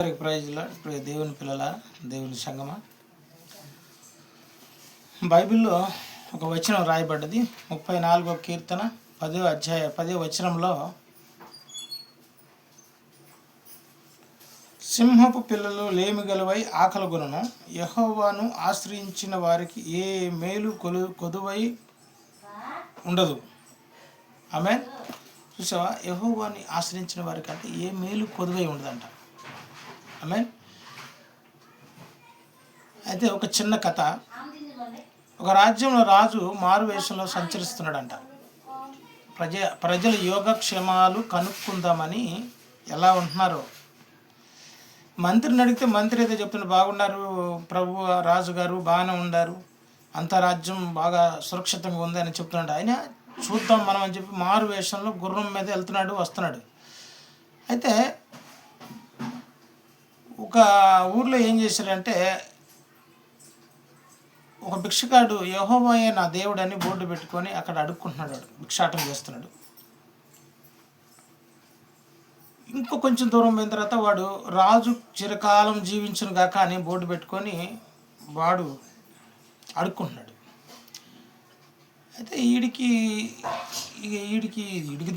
ప్రైజ్లో ఇప్పుడు దేవుని పిల్లల దేవుని సంగమ బైబిల్లో ఒక వచనం రాయబడ్డది. 34వ కీర్తన 10వ అధ్యాయ 10వ వచనంలో, సింహపు పిల్లలు లేమిగలవై ఆకలిగొనును, యెహోవాను ఆశ్రయించిన వారికి ఏ మేలు కొదువై ఉండదు. ఆమేన్. చూసావా, యెహోవాని ఆశ్రయించిన వారికి అంటే ఏ మేలు కొదువై ఉండదంట. ఆమేన్. అయితే ఒక చిన్న కథ. ఒక రాజ్యంలో రాజు మారువేషంలో సంచరిస్తున్నాడంట. ప్రజల యోగక్షేమాలు కనుక్కుందామని ఎలా ఉంటున్నారో. మంత్రిని అడిగితే మంత్రి అయితే చెప్తున్నారు, బాగున్నారు ప్రభు, రాజుగారు బాగానే ఉన్నారు, అంత రాజ్యం బాగా సురక్షితంగా ఉంది అని చెప్తున్నాడు. ఆయన చూద్దాం మనం అని చెప్పి మారు వేషంలో గుర్రం మీద వెళ్తున్నాడు, వస్తున్నాడు. అయితే ఒక ఊర్లో ఏం చేశారంటే, ఒక భిక్షగాడు యెహోవాయే నా దేవుడు అని బోర్డు పెట్టుకొని అక్కడ అడుక్కుంటున్నాడు, భిక్షాటం చేస్తున్నాడు. ఇంకో కొంచెం దూరం పోయిన తర్వాత వాడు రాజు చిరకాలం జీవించును గాక అని బోర్డు పెట్టుకొని వాడు అడుక్కుంటున్నాడు. అయితే వీడికి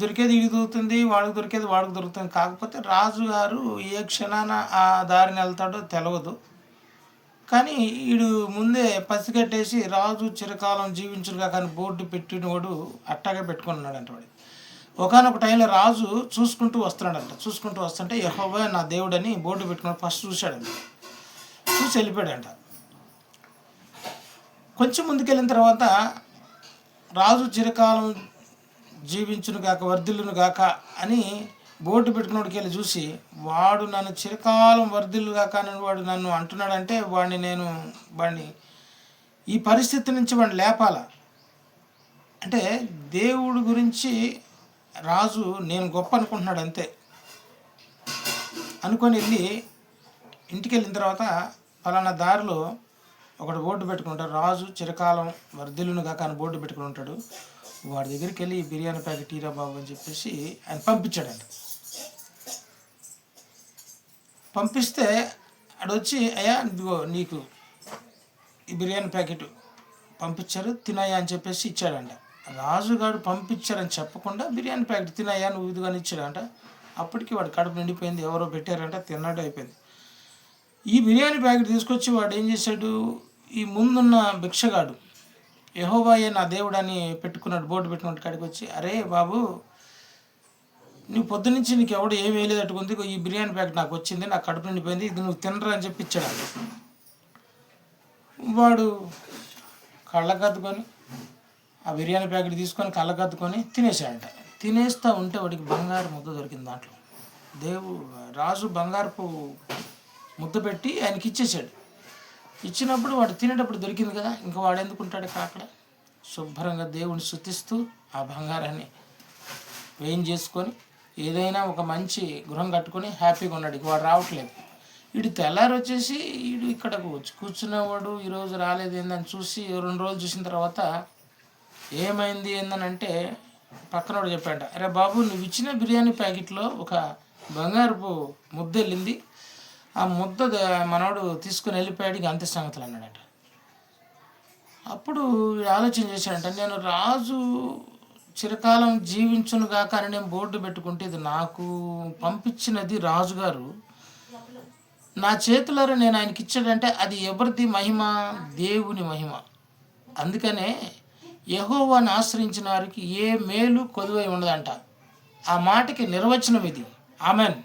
దొరికేది వీడికి దొరుకుతుంది, వాడికి దొరికేది వాడికి దొరుకుతుంది. కాకపోతే రాజుగారు ఏ క్షణాన ఆ దారిని వెళ్తాడో తెలియదు. కానీ వీడు ముందే పసిగట్టేసి రాజు చిరకాలం జీవించుగా కానీ బోర్డు పెట్టినవాడు అట్టాగే పెట్టుకున్నాడంట. వాడు ఒకనొక టైంలో రాజు చూసుకుంటూ వస్తుంటే యెహోవా నా దేవుడు అని బోర్డు పెట్టుకున్నాడు. ఫస్ట్ చూశాడంట, చూసి వెళ్ళిపోయాడంట. కొంచెం ముందుకెళ్ళిన తర్వాత రాజు చిరకాలం జీవించును గాక వర్ధిల్లును గాక అని బోర్డు పెట్టుకున్నోడికి వెళ్ళి చూసి, వాడు నన్ను చిరకాలం వర్ధిల్లు గాక అని వాడు నన్ను అంటున్నాడంటే వాడిని ఈ పరిస్థితి నుంచి వాడిని లేపాల. అంటే దేవుడి గురించి రాజు నేను గొప్ప అనుకుంటున్నాడు అంతే అనుకొని వెళ్ళి ఇంటికి వెళ్ళిన తర్వాత ఫలానా దారిలో ఒకడు బోర్డు పెట్టుకుంటాడు, రాజు చిరకాలం వర్ధిల్లును గాక అని బోర్డు పెట్టుకుని ఉంటాడు. వాడి దగ్గరికి వెళ్ళి బిర్యానీ ప్యాకెట్ ఈరా బాబు అని చెప్పేసి ఆయన పంపించాడంట. పంపిస్తే అడొచ్చి, అయ్యా ఇదిగో నీకు ఈ బిర్యానీ ప్యాకెట్ పంపించారు, తినయ్యా అని చెప్పేసి ఇచ్చాడంట. రాజుగారు పంపించారని చెప్పకుండా బిర్యానీ ప్యాకెట్ తినయ్యా నువ్వు ఇదిగాని ఇచ్చాడంట. అప్పటికి వాడు కడుపు నిండిపోయింది, ఎవరో పెట్టారంట, తిన్నట్టు అయిపోయింది. ఈ బిర్యానీ ప్యాకెట్ తీసుకొచ్చి వాడు ఏం చేశాడు, ఈ ముందున్న భిక్షగాడు యెహోవాయే నా దేవుడు అని పెట్టుకున్నాడు, బోర్డు పెట్టుకున్నాడు కాడికి వచ్చి, అరే బాబు నువ్వు పొద్దునుంచి నీకు ఎవడు ఏం వేయలేదట్టుకుంది, ఈ బిర్యానీ ప్యాకెట్ నాకు వచ్చింది, నాకు కడుపు నిండిపోయింది, ఇది నువ్వు తినరా అని చెప్పి ఇచ్చాడు. వాడు కళ్ళకద్దుకొని ఆ బిర్యానీ ప్యాకెట్ తీసుకొని కళ్ళకద్దుకొని తినేసాడంట. తినేస్తూ ఉంటే వాడికి బంగారు ముద్ద దొరికింది. దాంట్లో రాజు బంగారపు ముద్ద పెట్టి ఆయనకి ఇచ్చేసాడు. ఇచ్చినప్పుడు వాడు తినేటప్పుడు దొరికింది కదా, ఇంకా వాడు ఎందుకుంటాడు అక్కడ. శుభ్రంగా దేవుని స్తుతిస్తూ ఆ బంగారాన్ని వేయించేసుకొని ఏదైనా ఒక మంచి గృహం కట్టుకొని హ్యాపీగా ఉన్నాడు. ఇక వాడు రావట్లేదు. వీడు తెల్లారి వచ్చేసి వీడు ఇక్కడకు వచ్చి కూర్చున్నవాడు ఈరోజు రాలేదు ఏందని చూసి 2 రోజులు చూసిన తర్వాత ఏమైంది ఏందని అంటే పక్కనోడు చెప్పాడంట, అరే బాబు నువ్వు ఇచ్చిన బిర్యానీ ప్యాకెట్లో ఒక బంగారపు ముద్ద వెళ్ళింది, ఆ ముద్ద మనోడు తీసుకుని వెళ్ళిపోయాడు, ఇక అంతే సంగతులు అన్నాడట. అప్పుడు ఆలోచన చేశాడంట, నేను రాజు చిరకాలం జీవించును గాక అని నేను బోర్డు పెట్టుకుంటే ఇది నాకు పంపించినది రాజుగారు, నా చేతులారా నేను ఆయనకి ఇచ్చాడంటే అది ఎవరిది మహిమ? దేవుని మహిమ. అందుకనే యెహోవాను ఆశ్రయించిన వారికి ఏ మేలు కొదువై ఉండదంట. ఆ మాటకి నిర్వచనం ఇది. ఆమెన్.